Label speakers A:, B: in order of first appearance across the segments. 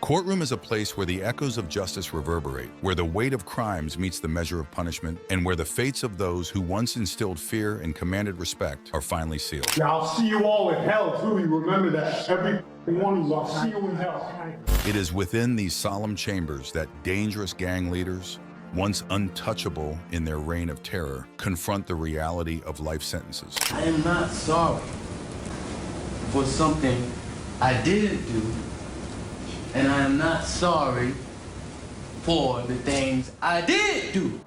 A: courtroom is a place where the echoes of justice reverberate, where the weight of crimes meets the measure of punishment, and where the fates of those who once instilled fear and commanded respect are finally sealed.
B: Now, I'll see you all in hell, too. You remember that. Every one of you, I'll see you in hell.
A: It is within these solemn chambers that dangerous gang leaders, once untouchable in their reign of terror, confront the reality of life sentences.
C: I am not sorry for something I didn't do, and I am not sorry for the things I did do.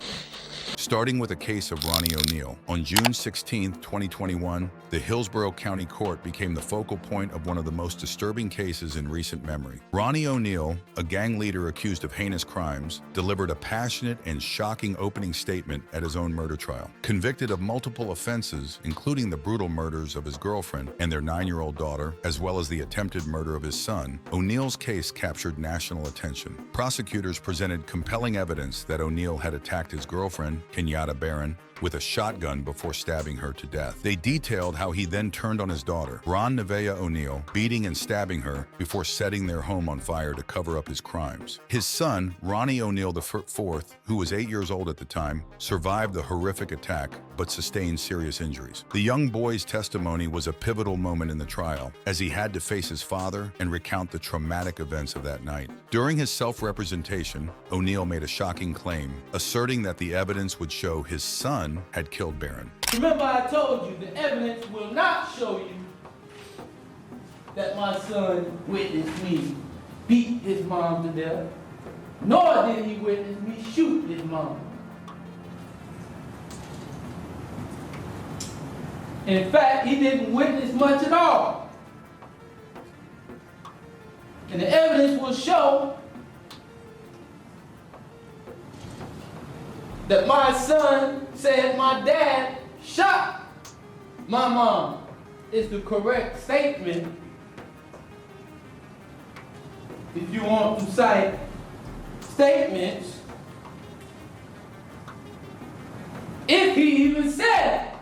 A: Starting with a case of Ronnie ONeal, on June 16, 2021, the Hillsborough County Court became the focal point of one of the most disturbing cases in recent memory. Ronnie ONeal, a gang leader accused of heinous crimes, delivered a passionate and shocking opening statement at his own murder trial. Convicted of multiple offenses, including the brutal murders of his girlfriend and their 9-year-old daughter, as well as the attempted murder of his son, ONeal's case captured national attention. Prosecutors presented compelling evidence that ONeal had attacked his girlfriend, Kenyatta Barron, with a shotgun before stabbing her to death. They detailed how he then turned on his daughter, Ron ONeal, beating and stabbing her before setting their home on fire to cover up his crimes. His son, Ronnie ONeal IV, who was 8 years old at the time, survived the horrific attack but sustained serious injuries. The young boy's testimony was a pivotal moment in the trial, as he had to face his father and recount the traumatic events of that night. During his self-representation, ONeal made a shocking claim, asserting that the evidence would show his son had killed Barron.
C: Remember, I told you the evidence will not show you that my son witnessed me beat his mom to death, nor did he witness me shoot his mom. In fact, he didn't witness much at all. And the evidence will show that my son said my dad shot my mom is the correct statement if you want to cite statements, if he even said it.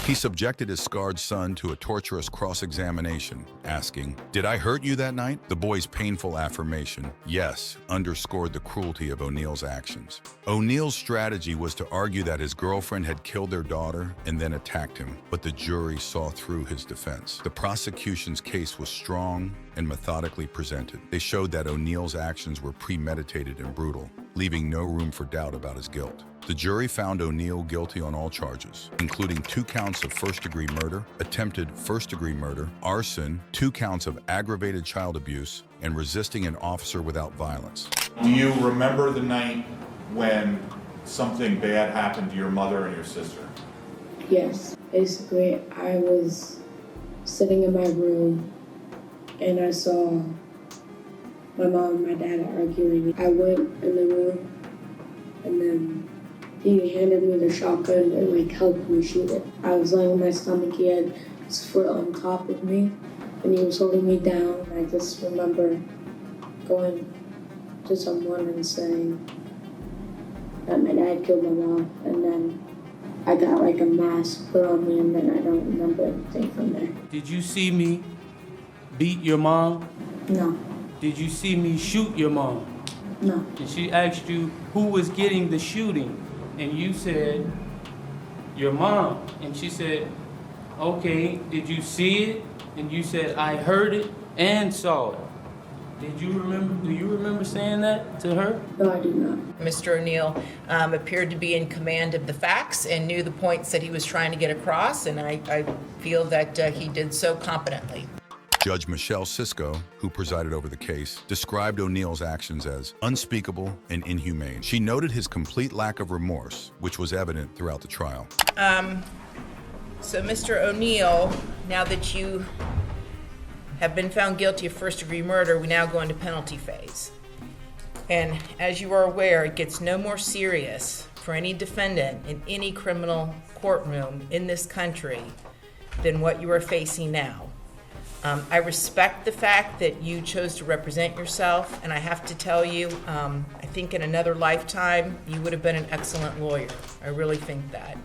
A: He subjected his scarred son to a torturous cross-examination, asking, "Did I hurt you that night?" The boy's painful affirmation, "Yes," underscored the cruelty of ONeal's actions. ONeal's strategy was to argue that his girlfriend had killed their daughter and then attacked him, but the jury saw through his defense. The prosecution's case was strong and methodically presented. They showed that ONeal's actions were premeditated and brutal, leaving no room for doubt about his guilt. The jury found ONeal guilty on all charges, including 2 counts of first-degree murder, attempted first-degree murder, arson, 2 counts of aggravated child abuse, and resisting an officer without violence.
D: Do you remember the night when something bad happened to your mother and your sister?
E: Yes. Basically, I was sitting in my room and I saw my mom and my dad arguing. I went in the room and then he handed me the shotgun and helped me shoot it. I was laying on my stomach, he had his foot on top of me and he was holding me down. I just remember going to someone and saying that my dad killed my mom, and then I got a mask put on me, and then I don't remember anything from there.
C: Did you see me beat your mom?
E: No.
C: Did you see me shoot your mom?
E: No.
C: And she asked you who was getting the shooting, and you said your mom. And she said, okay, did you see it? And you said, I heard it and saw it. Do you remember saying that to her?
E: No, I do not.
F: Mr. ONeal appeared to be in command of the facts and knew the points that he was trying to get across, and I feel that he did so competently.
A: Judge Michelle Cisco, who presided over the case, described ONeal's actions as unspeakable and inhumane. She noted his complete lack of remorse, which was evident throughout the trial.
F: So Mr. ONeal, now that you have been found guilty of first-degree murder, we now go into penalty phase. And as you are aware, it gets no more serious for any defendant in any criminal courtroom in this country than what you are facing now. I respect the fact that you chose to represent yourself, and I have to tell you, I think in another lifetime, you would have been an excellent lawyer. I really think that.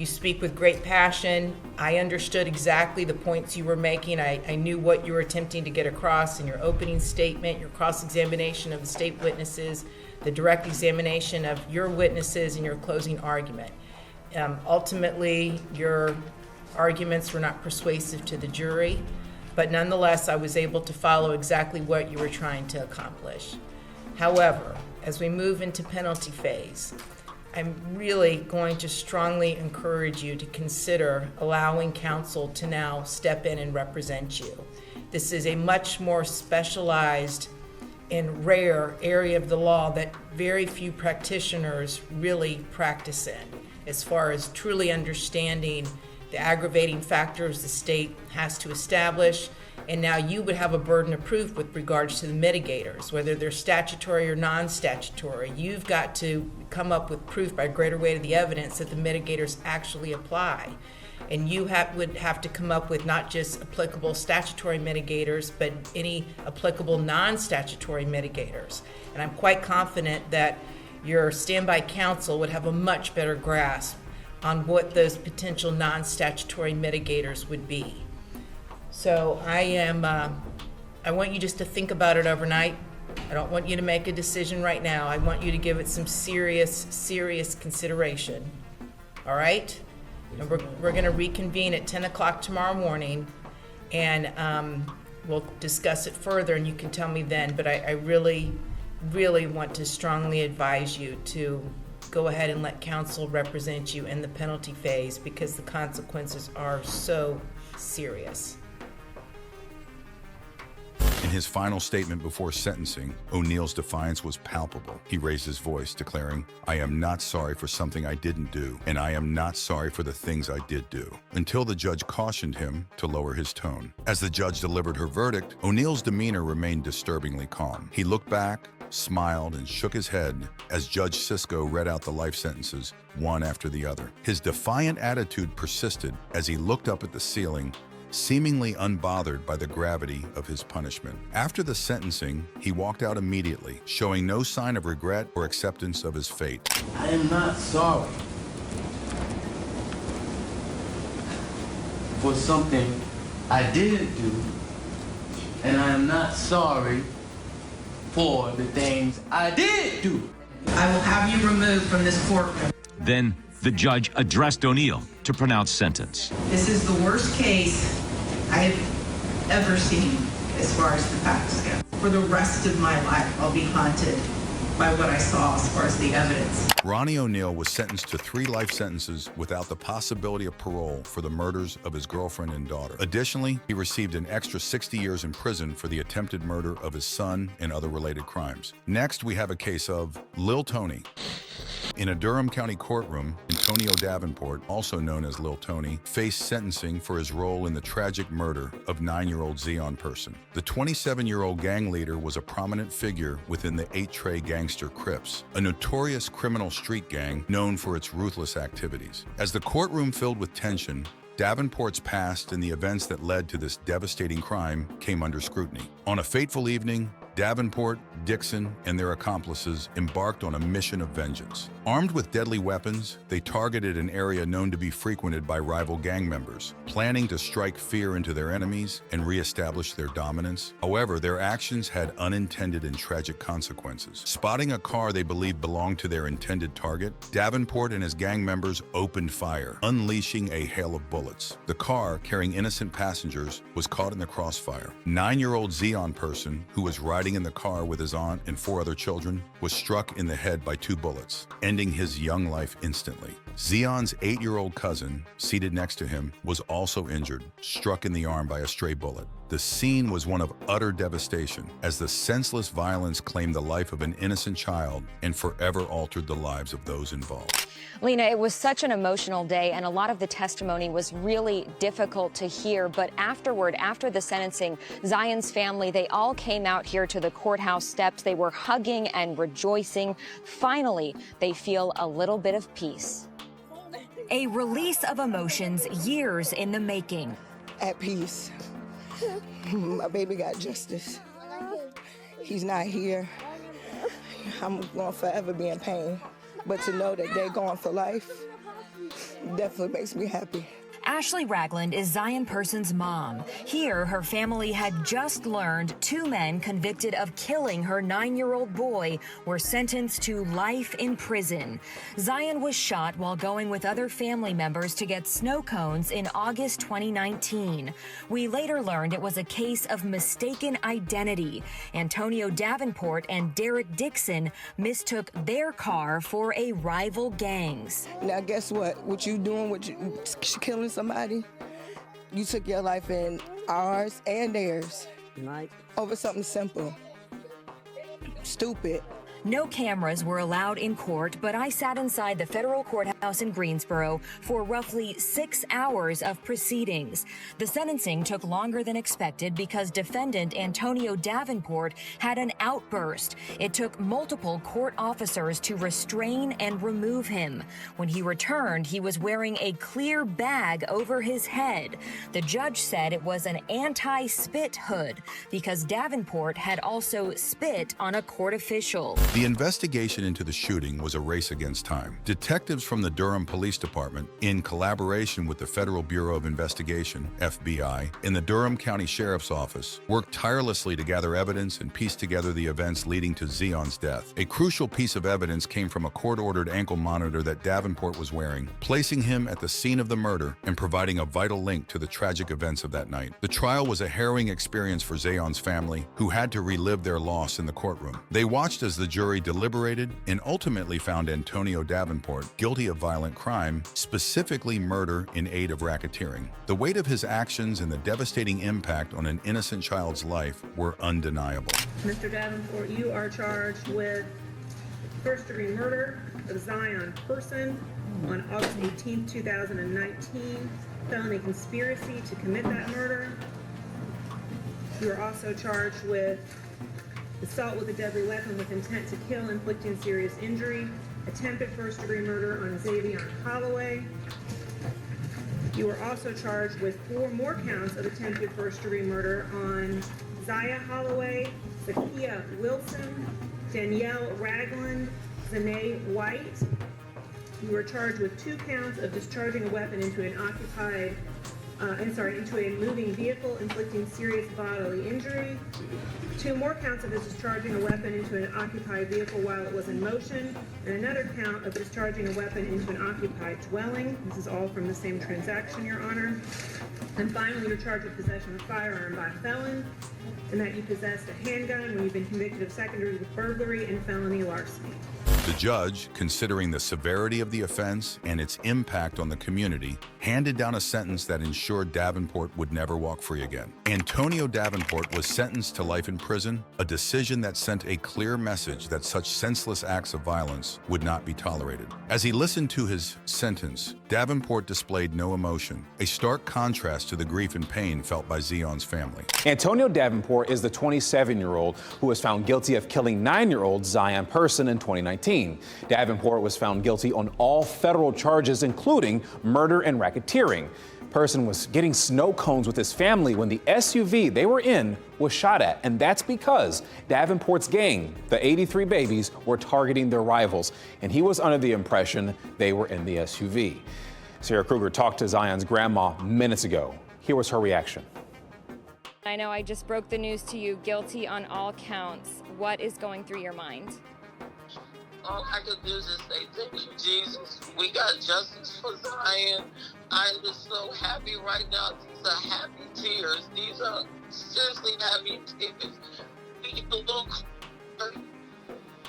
F: You speak with great passion. I understood exactly the points you were making. I knew what you were attempting to get across in your opening statement, your cross-examination of the state witnesses, the direct examination of your witnesses, and your closing argument. Ultimately, your arguments were not persuasive to the jury, but nonetheless, I was able to follow exactly what you were trying to accomplish. However, as we move into penalty phase, I'm really going to strongly encourage you to consider allowing counsel to now step in and represent you. This is a much more specialized and rare area of the law that very few practitioners really practice in, as far as truly understanding the aggravating factors the state has to establish. And now you would have a burden of proof with regards to the mitigators, whether they're statutory or non-statutory. You've got to come up with proof by greater weight of the evidence that the mitigators actually apply. And you would have to come up with not just applicable statutory mitigators, but any applicable non-statutory mitigators. And I'm quite confident that your standby counsel would have a much better grasp on what those potential non-statutory mitigators would be. So I want you just to think about it overnight. I don't want you to make a decision right now. I want you to give it some serious consideration. All right? And we're going to reconvene at 10 o'clock tomorrow morning, and we'll discuss it further, and you can tell me then. But I really want to strongly advise you to go ahead and let counsel represent you in the penalty phase, because the consequences are so serious.
A: In his final statement before sentencing, O'Neal's defiance was palpable. He raised his voice, declaring, "I am not sorry for something I didn't do, and I am not sorry for the things I did do," until the judge cautioned him to lower his tone. As the judge delivered her verdict, O'Neal's demeanor remained disturbingly calm. He looked back, smiled, and shook his head as Judge Sisko read out the life sentences, one after the other. His defiant attitude persisted as he looked up at the ceiling, seemingly unbothered by the gravity of his punishment. After the sentencing, he walked out immediately, showing no sign of regret or acceptance of his fate.
C: I am not sorry for something I didn't do, and I am not sorry for the things I did do.
F: I will have you removed from this courtroom.
G: Then the judge addressed O'Neal to pronounce sentence.
F: This is the worst case I have ever seen as far as the facts go. For the rest of my life, I'll be haunted by what I saw as far as the evidence.
A: Ronnie ONeal was sentenced to 3 life sentences without the possibility of parole for the murders of his girlfriend and daughter. Additionally, he received an extra 60 years in prison for the attempted murder of his son and other related crimes. Next, we have a case of Lil Tony. In a Durham County courtroom, Antonio Davenport, also known as Lil Tony, faced sentencing for his role in the tragic murder of 9-year-old Zion Person. The 27-year-old gang leader was a prominent figure within the 8-Tray gangster Crips, a notorious criminal street gang known for its ruthless activities. As the courtroom filled with tension, Davenport's past and the events that led to this devastating crime came under scrutiny. On a fateful evening, Davenport, Dixon, and their accomplices embarked on a mission of vengeance. Armed with deadly weapons, they targeted an area known to be frequented by rival gang members, planning to strike fear into their enemies and reestablish their dominance. However, their actions had unintended and tragic consequences. Spotting a car they believed belonged to their intended target, Davenport and his gang members opened fire, unleashing a hail of bullets. The car, carrying innocent passengers, was caught in the crossfire. 9-year-old Zion Person, who was riding in the car with his aunt and 4 other children, was struck in the head by 2 bullets, ending his young life instantly. Zion's 8-year-old cousin, seated next to him, was also injured, struck in the arm by a stray bullet. The scene was one of utter devastation, as the senseless violence claimed the life of an innocent child and forever altered the lives of those involved.
H: Lena, it was such an emotional day, and a lot of the testimony was really difficult to hear. But afterward, after the sentencing, Zion's family, they all came out here to the courthouse steps. They were hugging and rejoicing. Finally, they feel a little bit of peace.
I: A release of emotions years in the making.
J: At peace. My baby got justice. He's not here. I'm going to forever be in pain. But to know that they're going for life, definitely makes me happy.
I: Ashley Ragland is Zion Person's mom. Here, her family had just learned 2 men convicted of killing her 9-year-old boy were sentenced to life in prison. Zion was shot while going with other family members to get snow cones in August 2019. We later learned it was a case of mistaken identity. Antonio Davenport and Derek Dixon mistook their car for a rival gang's.
J: Now, guess what? What you doing with killing somebody? You took your life in ours and theirs over something simple. Stupid.
I: No cameras were allowed in court, but I sat inside the federal courthouse in Greensboro for roughly 6 hours of proceedings. The sentencing took longer than expected because defendant Antonio Davenport had an outburst. It took multiple court officers to restrain and remove him. When he returned, he was wearing a clear bag over his head. The judge said it was an anti-spit hood because Davenport had also spit on a court official.
A: The investigation into the shooting was a race against time. Detectives from the Durham Police Department, in collaboration with the Federal Bureau of Investigation, FBI, and the Durham County Sheriff's Office, worked tirelessly to gather evidence and piece together the events leading to Zion's death. A crucial piece of evidence came from a court-ordered ankle monitor that Davenport was wearing, placing him at the scene of the murder and providing a vital link to the tragic events of that night. The trial was a harrowing experience for Zion's family, who had to relive their loss in the courtroom. They watched as the jury deliberated and ultimately found Antonio Davenport guilty of violent crime, specifically murder in aid of racketeering. The weight of his actions and the devastating impact on an innocent child's life were undeniable.
K: Mr. Davenport, you are charged with first-degree murder of Zion Person on August 18, 2019, felony conspiracy to commit that murder. You are also charged with assault with a deadly weapon with intent to kill, inflicting serious injury, attempted first-degree murder on Xavier Holloway. You are also charged with 4 more counts of attempted first-degree murder on Zaya Holloway, Zakia Wilson, Danielle Ragland, Zanae White. You are charged with 2 counts of discharging a weapon into an into a moving vehicle, inflicting serious bodily injury. 2 more counts of discharging a weapon into an occupied vehicle while it was in motion, and another count of discharging a weapon into an occupied dwelling. This is all from the same transaction, Your Honor. And finally, you're charged with possession of a firearm by a felon, and that you possessed a handgun when you've been convicted of second-degree burglary and felony larceny.
A: The judge, considering the severity of the offense and its impact on the community, handed down a sentence that ensured Davenport would never walk free again. Antonio Davenport was sentenced to life in prison, a decision that sent a clear message that such senseless acts of violence would not be tolerated. As he listened to his sentence, Davenport displayed no emotion, a stark contrast to the grief and pain felt by Zion's family.
L: Antonio Davenport is the 27-year-old who was found guilty of killing 9-year-old Zion Person in 2019. Davenport was found guilty on all federal charges, including murder and racketeering. Person was getting snow cones with his family when the SUV they were in was shot at, and that's because Davenport's gang, the 83 Babies, were targeting their rivals, and he was under the impression they were in the SUV. Sarah Kruger talked to Zion's grandma minutes ago. Here was her reaction.
H: I know I just broke the news to you, guilty on all counts. What is going through your mind?
M: All I could do is just say, thank you, Jesus. We got justice for Zion. I'm just so happy right now. These are happy tears. These are seriously happy tears. We get a little for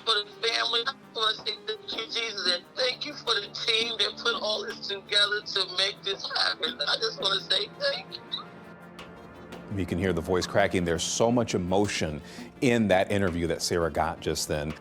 M: the family. I want to say thank you, Jesus, and thank you for the team that put all this together to make this happen. I just want to say thank you.
L: You can hear the voice cracking. There's so much emotion in that interview that Sarah got just then.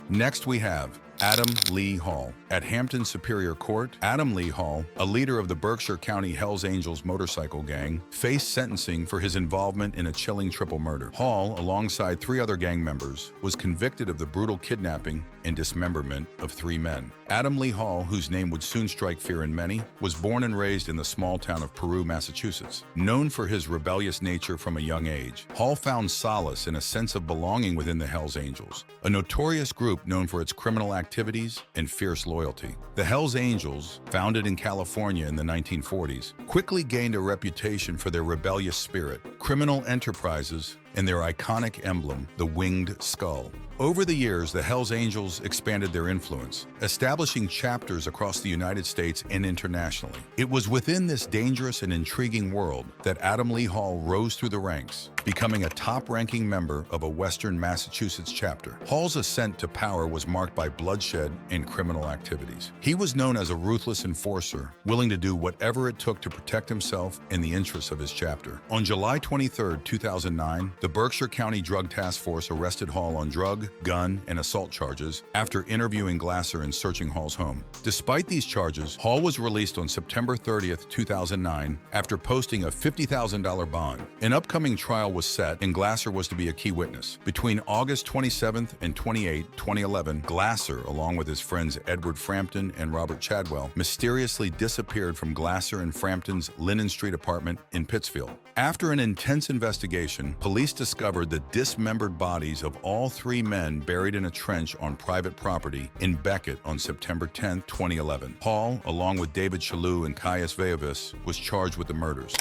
A: Next, we have Adam Lee Hall. At Hampton Superior Court, Adam Lee Hall, a leader of the Berkshire County Hells Angels motorcycle gang, faced sentencing for his involvement in a chilling triple murder. Hall, alongside 3 other gang members, was convicted of the brutal kidnapping and dismemberment of 3 men. Adam Lee Hall, whose name would soon strike fear in many, was born and raised in the small town of Peru, Massachusetts. Known for his rebellious nature from a young age, Hall found solace in a sense of belonging within the Hells Angels, a notorious group known for its criminal activity activities and fierce loyalty. The Hells Angels, founded in California in the 1940s, quickly gained a reputation for their rebellious spirit, criminal enterprises, and their iconic emblem, the winged skull. Over the years, the Hells Angels expanded their influence, establishing chapters across the United States and internationally. It was within this dangerous and intriguing world that Adam Lee Hall rose through the ranks, becoming a top-ranking member of a Western Massachusetts chapter. Hall's ascent to power was marked by bloodshed and criminal activities. He was known as a ruthless enforcer, willing to do whatever it took to protect himself and the interests of his chapter. On July 23, 2009, the Berkshire County Drug Task Force arrested Hall on drug, gun, and assault charges after interviewing Glasser and searching Hall's home. Despite these charges, Hall was released on September 30, 2009, after posting a $50,000 bond. An upcoming trial was set, and Glasser was to be a key witness. Between August 27 and 28, 2011, Glasser, along with his friends Edward Frampton and Robert Chadwell, mysteriously disappeared from Glasser and Frampton's Linden Street apartment in Pittsfield. After an intense investigation, police discovered the dismembered bodies of all three men buried in a trench on private property in Beckett on September 10, 2011. Hall, along with David Shalhoub and Caius Vovis, was charged with the murders.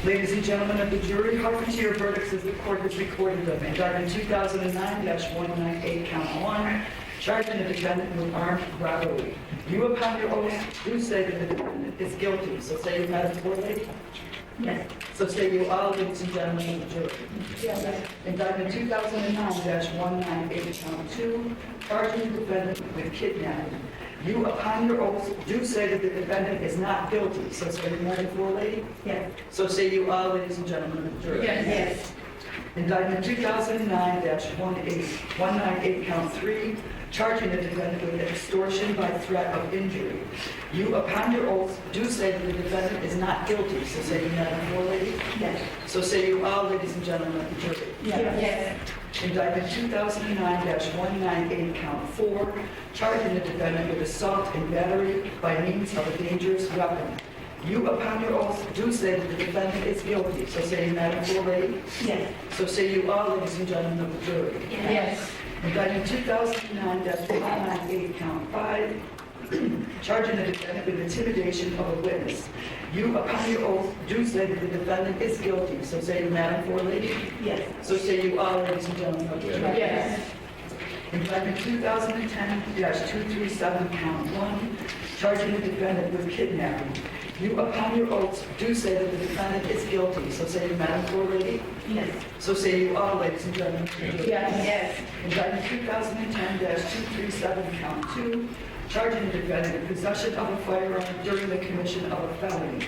N: Ladies and gentlemen of the jury, hearken to your verdicts as the court has recorded them. Indictment 2009-198, count 1, charging the defendant with armed robbery. You, upon your oath, do say that the defendant is guilty. So say you, Madam Court Lady. Yes. So say you all, ladies and gentlemen of the jury. Yes. Indictment 2009-198, count 2, charging the defendant with kidnapping. You, upon your oath, do say that the defendant is not guilty. So say you, Madam Court Lady. Yes. So say you all, ladies and gentlemen of the jury. Yes. Indictment 2009-198, count 3, charging the defendant with extortion by threat of injury. You, upon your oath, do say that the defendant is not guilty. So say you, Madam Court Lady. Yes. So say you all, ladies and gentlemen of the jury. Yes. Indictment 2009-198, count 4, charging the defendant with assault and battery by means of a dangerous weapon. You, upon your oath, do say that the defendant is guilty. So say you, Madam Court Lady. Yes. So say you all, ladies and gentlemen of the jury. Yes. Indictment 2009-198, count 5, charging the defendant with intimidation of a witness. You, upon your oath, do say that the defendant is guilty. So say you, Madam Court Lady. Yes. So say you all, ladies and gentlemen of the jury. Yes. Indictment 2010-237, count 1, charging the defendant with kidnapping. You, upon your oaths, do say that the defendant is guilty. So say you, Madam Court Lady. Yes. So say you all, ladies and gentlemen. Yes. Indictment 2010-237, count 2, charging the defendant with possession of a firearm during the commission of a felony.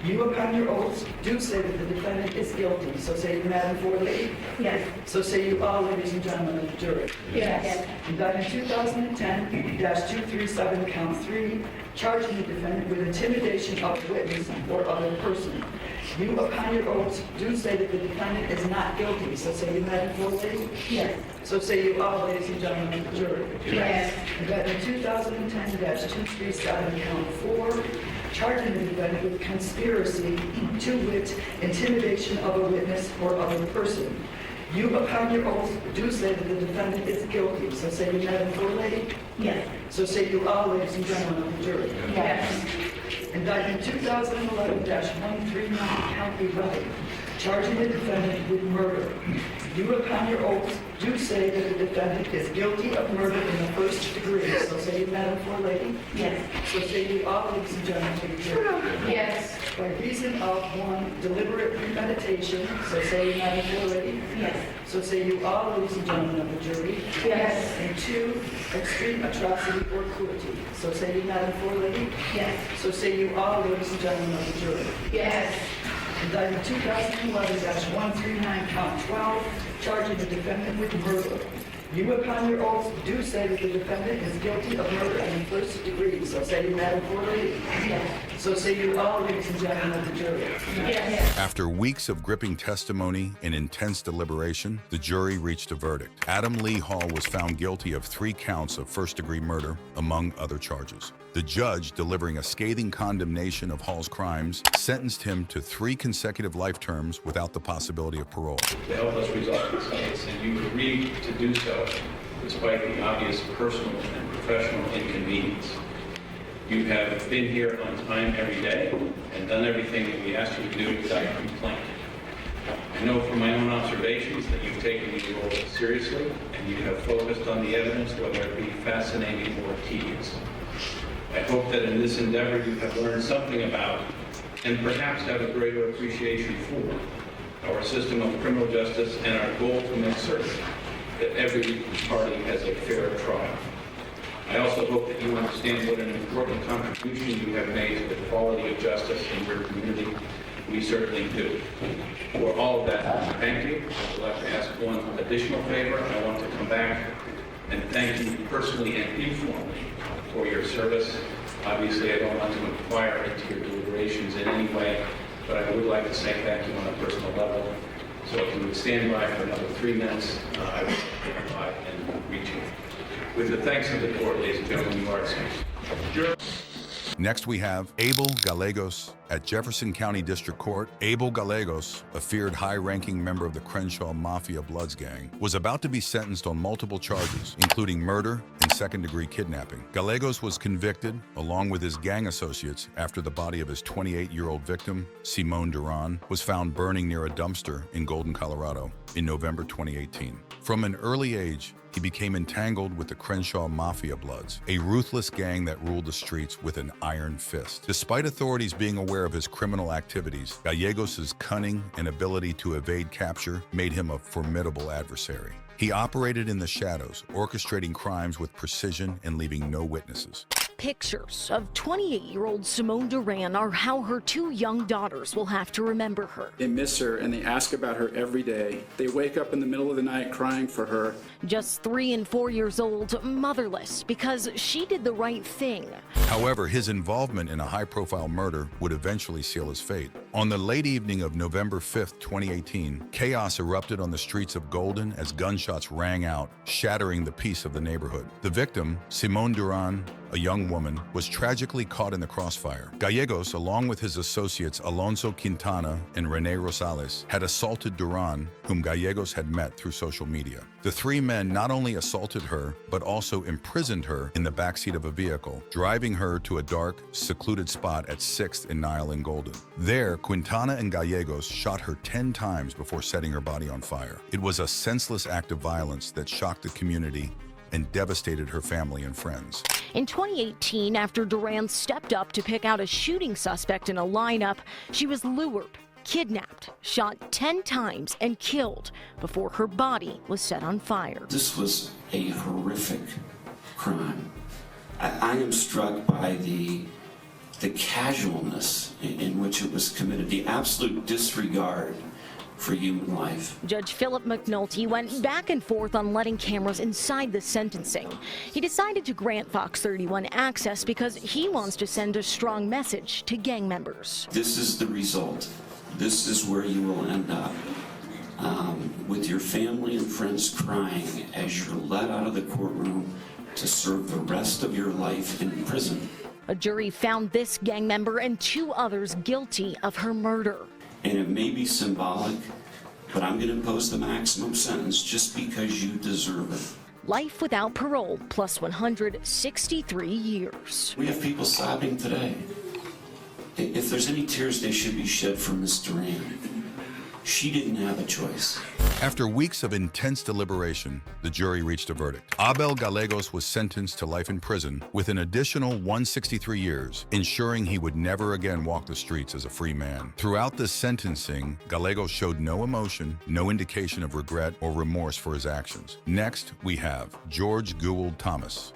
N: You, upon your oaths, do say that the defendant is guilty. So say you, Madam Court Lady. Yes. So say you all, ladies and gentlemen of the jury. Yes. Indictment 2010-237, count 3, charging the defendant with intimidation of a witness or other person. You, upon your oaths, do say that the defendant is not guilty. So say you, Madam Court Lady. Yes. So say you all, ladies and gentlemen of the jury. Yes. Indictment 2010-237, count 4, charging the defendant with conspiracy to wit, intimidation of a witness or other person. You, upon your oath, do say that the defendant is guilty. So say you, Madam Court Lady. Yes. So say you all, ladies and gentlemen of the jury. Yes. Indictment 2011-139, count 11, charging the defendant with murder. You, upon your oath, do say that the defendant is guilty of murder in the first degree. So say you, Madam Court Lady. Yes. So say you all, ladies and gentlemen of the jury. Yes. By reason of 1, deliberate premeditation. So say you, Madam Court Lady. Yes. So say you all, ladies and gentlemen of the jury. Yes. And 2, extreme atrocity or cruelty. So say you, Madam Court Lady. Yes. So say you all, ladies and gentlemen of the jury. Yes. Indictment 2011-139, count 12, charging the defendant with murder. You, upon your oath, do say that the defendant is guilty of murder in the first degree. So say you, Madam Court Lady. Yes. So say you all, ladies and gentlemen of the jury. Yes.
A: After weeks of gripping testimony and intense deliberation, the jury reached a verdict. Adam Lee Hall was found guilty of 3 counts of first-degree murder, among other charges. The judge, delivering a scathing condemnation of Hall's crimes, sentenced him to 3 consecutive life terms without the possibility of parole.
O: To help us resolve this case, and you agreed to do so despite the obvious personal and professional inconvenience. You have been here on time every day and done everything that we asked you to do without complaint. I know from my own observations that you've taken your role seriously and you have focused on the evidence, whether it be fascinating or tedious. I hope that in this endeavor you have learned something about and perhaps have a greater appreciation for our system of criminal justice and our goal to make certain that every party has a fair trial. I also hope that you understand what an important contribution you have made to the quality of justice in your community. We certainly do. For all of that, thank you. I would like to ask one additional favor. I want to come back and thank you personally and informally for your service. Obviously, I don't want to inquire into your deliberations in any way, but I would like to say thank you on a personal level. So if you would stand by for another 3 minutes, I would stand by and reach you. With the thanks of the court, ladies and gentlemen, you are excused.
A: Next, we have Abel Galos at Jefferson County District Court. Abel Galos, a feared high-ranking member of the Crenshaw Mafia Bloods gang, was about to be sentenced on multiple charges, including murder and second-degree kidnapping. Galos was convicted, along with his gang associates, after the body of his 28-year-old victim, Simone Duran, was found burning near a dumpster in Golden, Colorado, in November 2018. From an early age, he became entangled with the Crenshaw Mafia Bloods, a ruthless gang that ruled the streets with an iron fist. Despite authorities being aware of his criminal activities, Gallegos' cunning and ability to evade capture made him a formidable adversary. He operated in the shadows, orchestrating crimes with precision and leaving no witnesses.
P: Pictures of 28-year-old Simone Duran are how her 2 young daughters will have to remember her.
Q: They miss her and they ask about her every day. They wake up in the middle of the night crying for her.
P: Just 3 and 4 years old, motherless, because she did the right thing.
A: However, his involvement in a high-profile murder would eventually seal his fate. On the late evening of November 5th, 2018, chaos erupted on the streets of Golden as gunshots rang out, shattering the peace of the neighborhood. The victim, Simone Duran, a young woman, was tragically caught in the crossfire. Gallegos, along with his associates Alonso Quintana and Rene Rosales, had assaulted Duran, whom Gallegos had met through social media. The 3 men not only assaulted her, but also imprisoned her in the backseat of a vehicle, driving her to a dark, secluded spot at 6th and Nile in Golden. There, Quintana and Gallegos shot her 10 times before setting her body on fire. It was a senseless act of violence that shocked the community and devastated her family and friends.
P: In 2018, after Duran stepped up to pick out a shooting suspect in a lineup, she was lured, kidnapped, shot 10 times, and killed before her body was set on fire.
R: This was a horrific crime. I am struck by the casualness in which it was committed, the absolute disregard for human life.
P: Judge Philip McNulty went back and forth on letting cameras inside the sentencing. He decided to grant Fox 31 access because he wants to send a strong message to gang members.
R: This is the result. This is where you will end up, with your family and friends crying as you're let out of the courtroom to serve the rest of your life in prison.
P: A jury found this gang member and 2 others guilty of her murder.
R: And it may be symbolic, but I'm going to impose the maximum sentence just because you deserve it.
P: Life without parole plus 163 years.
R: We have people sobbing today. If there's any tears, they should be shed for Miss Duran. She didn't have a choice.
A: After weeks of intense deliberation, the jury reached a verdict. Abel Galos was sentenced to life in prison with an additional 163 years, ensuring he would never again walk the streets as a free man. Throughout the sentencing, Galegos showed no emotion, no indication of regret or remorse for his actions. Next, we have George Gould Thomas.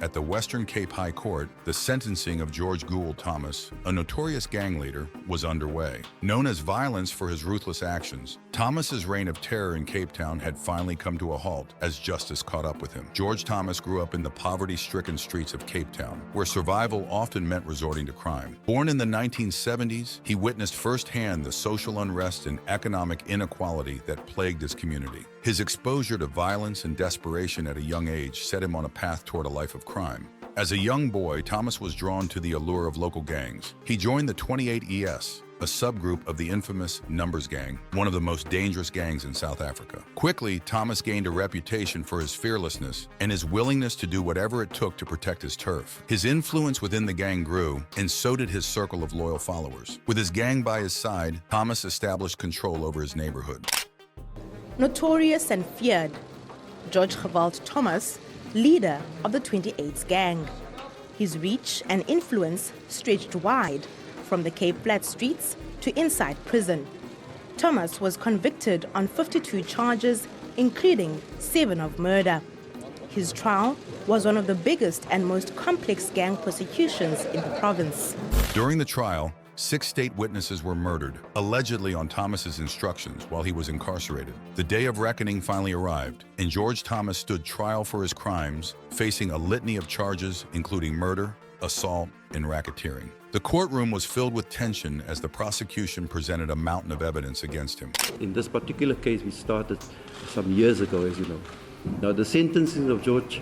A: At the Western Cape High Court, the sentencing of George Gould Thomas, a notorious gang leader, was underway. Known as Violence for his ruthless actions, Thomas's reign of terror in Cape Town had finally come to a halt as justice caught up with him. George Thomas grew up in the poverty-stricken streets of Cape Town, where survival often meant resorting to crime. Born in the 1970s, he witnessed firsthand the social unrest and economic inequality that plagued his community. His exposure to violence and desperation at a young age set him on a path toward a life of crime. As a young boy, Thomas was drawn to the allure of local gangs. He joined the 28 ES, a subgroup of the infamous Numbers Gang, one of the most dangerous gangs in South Africa. Quickly, Thomas gained a reputation for his fearlessness and his willingness to do whatever it took to protect his turf. His influence within the gang grew, and so did his circle of loyal followers. With his gang by his side, Thomas established control over his neighborhood.
S: Notorious and feared, George Geweld Thomas, leader of the 28's gang. His reach and influence stretched wide, from the Cape Flat streets to inside prison. Thomas was convicted on 52 charges, including 7 of murder. His trial was one of the biggest and most complex gang prosecutions in the province.
A: During the trial, 6 state witnesses were murdered, allegedly on Thomas's instructions while he was incarcerated. The day of reckoning finally arrived, and George Thomas stood trial for his crimes, facing a litany of charges including murder, assault, and racketeering. The courtroom was filled with tension as the prosecution presented a mountain of evidence against him.
T: In this particular case, we started some years ago, as you know. Now, the sentencing of George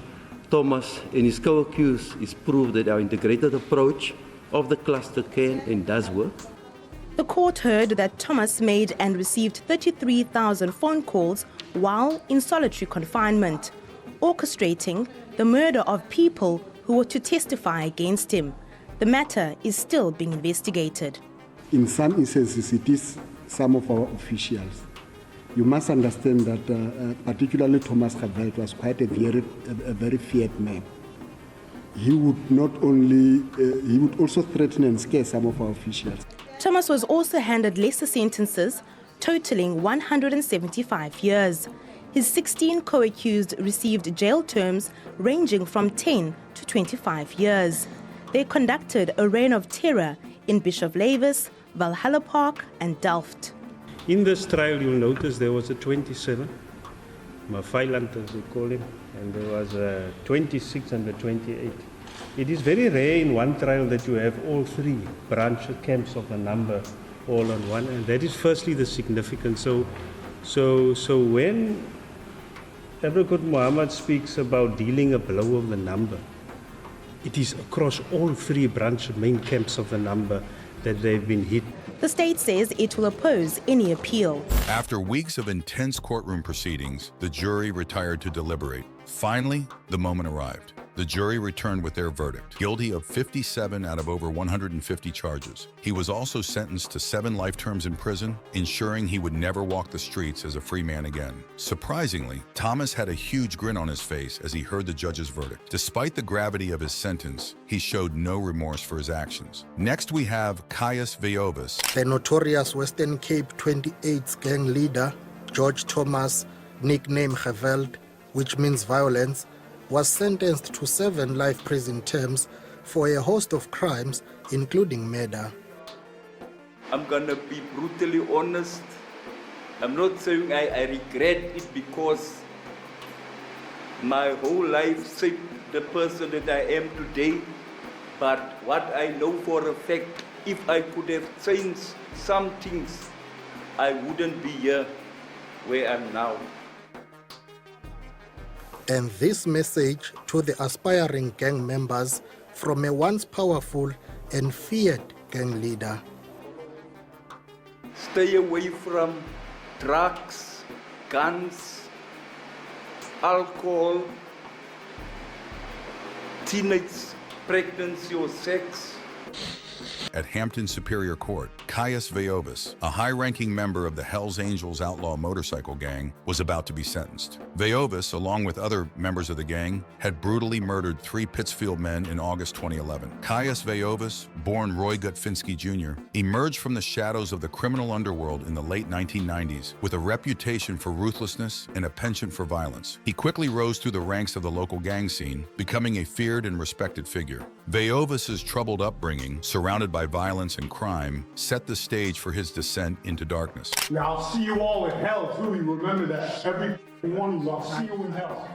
T: Thomas and his co-accused is proof that our integrated approach of the cluster can and does work.
S: The court heard that Thomas made and received 33,000 phone calls while in solitary confinement, orchestrating the murder of people who were to testify against him. The matter is still being investigated.
U: In some instances, it is some of our officials. You must understand that particularly Thomas Geweld was quite a very feared man. He would not only, he would also threaten and scare some of our officials.
S: Thomas was also handed lesser sentences, totaling 175 years. His 16 co-accused received jail terms ranging from 10 to 25 years. They conducted a reign of terror in Bishop Vovis, Valhalla Park, and Delft.
V: In this trial, you'll notice there was a 27, Mafailant as they call him, and there was a 26 and a 28. It is very rare in one trial that you have all 3 branch camps of the number all on one, and that is firstly the significance. So when Advocate Muhammad speaks about dealing a blow of the number, it is across all 3 branch main camps of the number that they've been hit.
S: The state says it will oppose any appeal.
A: After weeks of intense courtroom proceedings, the jury retired to deliberate. Finally, the moment arrived. The jury returned with their verdict, guilty of 57 out of over 150 charges. He was also sentenced to 7 life terms in prison, ensuring he would never walk the streets as a free man again. Surprisingly, Thomas had a huge grin on his face as he heard the judge's verdict. Despite the gravity of his sentence, he showed no remorse for his actions. Next, we have Caius Vovis.
W: The notorious Western Cape 28's gang leader, George Thomas, nicknamed Geweld, which means violence, was sentenced to 7 life prison terms for a host of crimes, including murder.
X: I'm gonna be brutally honest. I'm not saying I regret it because my whole life shaped the person that I am today. But what I know for a fact, if I could have changed some things, I wouldn't be here where I'm now.
W: And this message to the aspiring gang members from a once powerful and feared gang leader.
X: Stay away from drugs, guns, alcohol, teenage pregnancy or sex.
A: At Hampton Superior Court, Caius Vovis, a high-ranking member of the Hells Angels outlaw motorcycle gang, was about to be sentenced. Vovis, along with other members of the gang, had brutally murdered 3 Pittsfield men in August 2011. Caius Vovis, born Roy Gutfinski Jr., emerged from the shadows of the criminal underworld in the late 1990s with a reputation for ruthlessness and a penchant for violence. He quickly rose through the ranks of the local gang scene, becoming a feared and respected figure. Vovis's troubled upbringing, surrounded by violence and crime, set the stage for his descent into darkness.
B: Yeah, I'll see you all in hell, truly remember that. Every one of you, I'll see you in hell.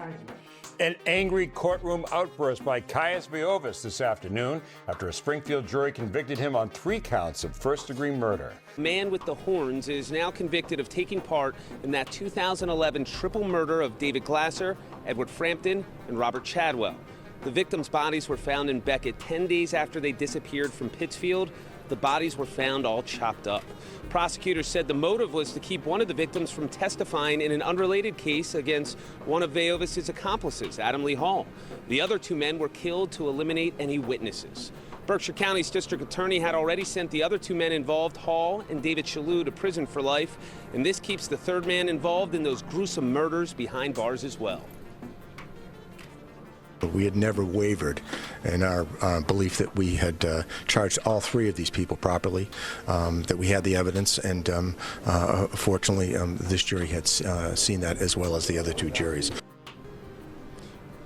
Y: An angry courtroom outburst by Caius Vovis this afternoon after a Springfield jury convicted him on 3 counts of first-degree murder.
Z: Man with the horns is now convicted of taking part in that 2011 triple murder of David Glasser, Edward Frampton, and Robert Chadwell. The victims' bodies were found in Beckett 10 days after they disappeared from Pittsfield. the bodies were found all chopped up. Prosecutors said the motive was to keep one of the victims from testifying in an unrelated case against one of Vovis' accomplices, Adam Lee Hall. The other two men were killed to eliminate any witnesses. Berkshire County's district attorney had already sent the other two men involved, Hall and David Shalhoub, to prison for life, and this keeps the third man involved in those gruesome murders behind bars as well.
C: We had never wavered in our belief that we had charged all three of these people properly, that we had the evidence, and fortunately this jury had seen that as well as the other two juries.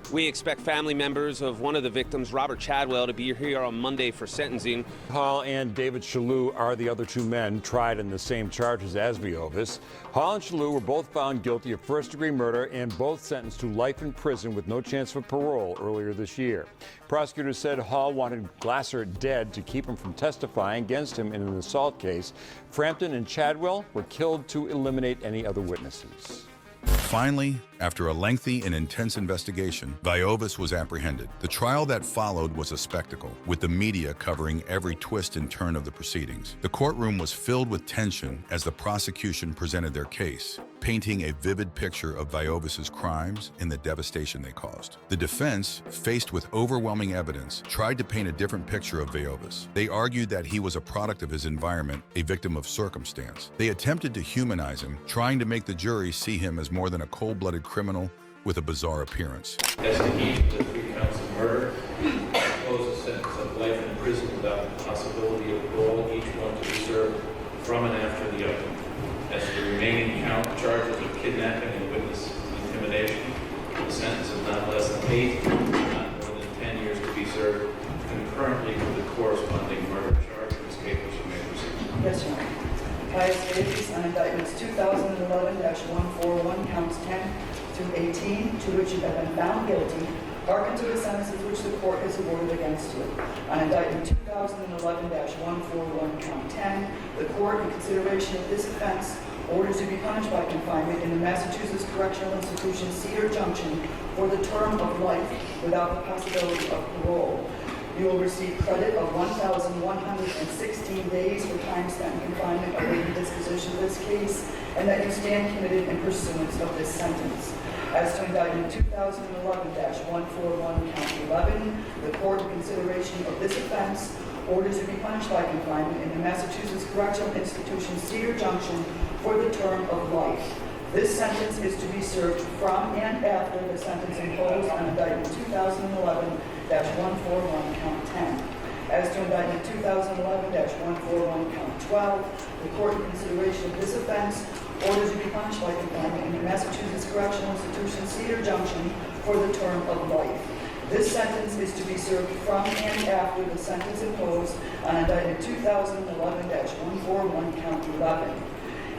Z: We expect family members of one of the victims, Robert Chadwell, to be here on Monday for sentencing.
Y: Hall and David Shalhoub are the other two men tried in the same charges as Vovis. Hall and Shalhoub were both found guilty of first-degree murder and both sentenced to life in prison with no chance of parole earlier this year. Prosecutors said Hall wanted Glasser dead to keep him from testifying against him in an assault case. Frampton and Chadwell were killed to eliminate any other witnesses.
A: Finally, after a lengthy and intense investigation, Vovis was apprehended. The trial that followed was a spectacle, with the media covering every twist and turn of the proceedings. The courtroom was filled with tension as the prosecution presented their case, painting a vivid picture of Vovis's crimes and the devastation they caused. The defense, faced with overwhelming evidence, tried to paint a different picture of Vovis. They argued that he was a product of his environment, a victim of circumstance. They attempted to humanize him, trying to make the jury see him as more than a cold-blooded criminal with a bizarre appearance.
O: As to each of the 3 counts of murder, impose a sentence of life in prison without the possibility of parole, each one to be served from and after the other. As to the remaining charges of kidnapping and witness intimidation, the sentence of not less than 8, not more than 10 years to be served concurrently with the corresponding murder charge. Ms. Capers, you may proceed.
N: Yes, Your Honor. Highest basis on indictments 2011-141 counts 10 through 18, to which you have been found guilty, hearken to the sentences which the court has awarded against you. On indictment 2011-141 count 10, the court, in consideration of this offense, orders to be punished by confinement in the Massachusetts Correctional Institution, Cedar Junction, for the term of life without the possibility of parole. You will receive credit of 1,116 days for time spent in confinement awaiting disposition of this case, and that you stand committed in pursuance of this sentence. As to indictment 2011-141 count 11, the court, in consideration of this offense, orders to be punished by confinement in the Massachusetts Correctional Institution, Cedar Junction, for the term of life. This sentence is to be served from and after the sentence imposed on indictment 2011-141 count 10. As to indictment 2011-141 count 12, the court, in consideration of this offense, orders to be punished by confinement in the Massachusetts Correctional Institution, Cedar Junction, for the term of life. This sentence is to be served from and after the sentence imposed on indictment 2011-141 count 11.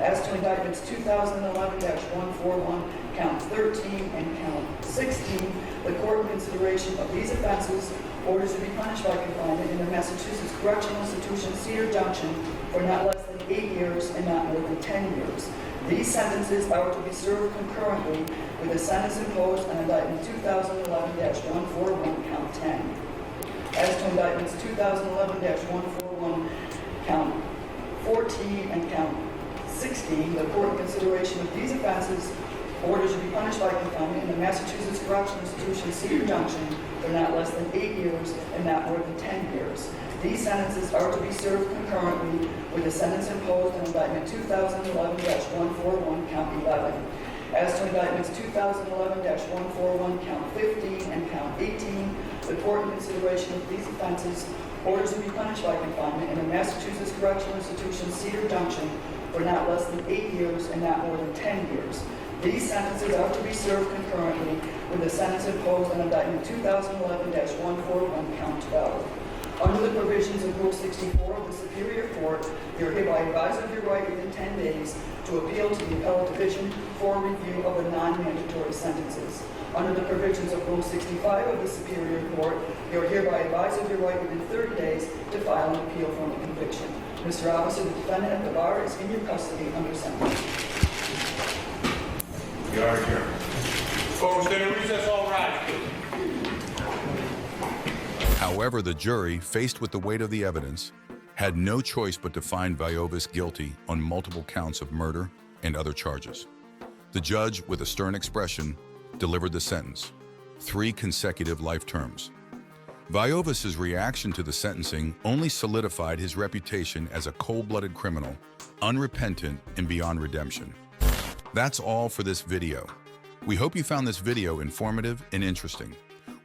N: As to indictments 2011-141 count 13 and count 16, the court, in consideration of these offenses, orders to be punished by confinement in the Massachusetts Correctional Institution, Cedar Junction, for not less than 8 years and not more than 10 years. These sentences are to be served concurrently with the sentence imposed on indictment 2011-141 count 10. As to indictments 2011-141 count 14 and count 16, the court, in consideration of these offenses, orders to be punished by confinement in the Massachusetts Correctional Institution, Cedar Junction, for not less than 8 years and not more than 10 years. These sentences are to be served concurrently with the sentence imposed on indictment 2011-141 count 11. As to indictments 2011-141 count 15 and count 18, the court, in consideration of these offenses, orders to be punished by confinement in the Massachusetts Correctional Institution, Cedar Junction, for not less than 8 years and not more than 10 years. These sentences are to be served concurrently with the sentence imposed on indictment 2011-141 count 12. Under the provisions of Rule 64 of the Superior Court, you are hereby advised of your right within 10 days to appeal to the Appellate Division for review of the non-mandatory sentences. Under the provisions of Rule 65 of the Superior Court, you are hereby advised of your right within 30 days to file an appeal from a conviction. Mr. Officer, the defendant at the bar is in your custody under sentence.
O: We are adjourned. Court will stand in recess, all rise.
A: However, the jury, faced with the weight of the evidence, had no choice but to find Vovis guilty on multiple counts of murder and other charges. The judge, with a stern expression, delivered the sentence: 3 consecutive life terms. Vovis's reaction to the sentencing only solidified his reputation as a cold-blooded criminal, unrepentant and beyond redemption. That's all for this video. We hope you found this video informative and interesting.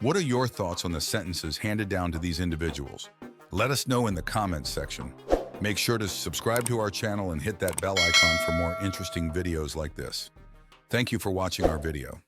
A: What are your thoughts on the sentences handed down to these individuals? Let us know in the comments section. Make sure to subscribe to our channel and hit that bell icon for more interesting videos like this. Thank you for watching our video.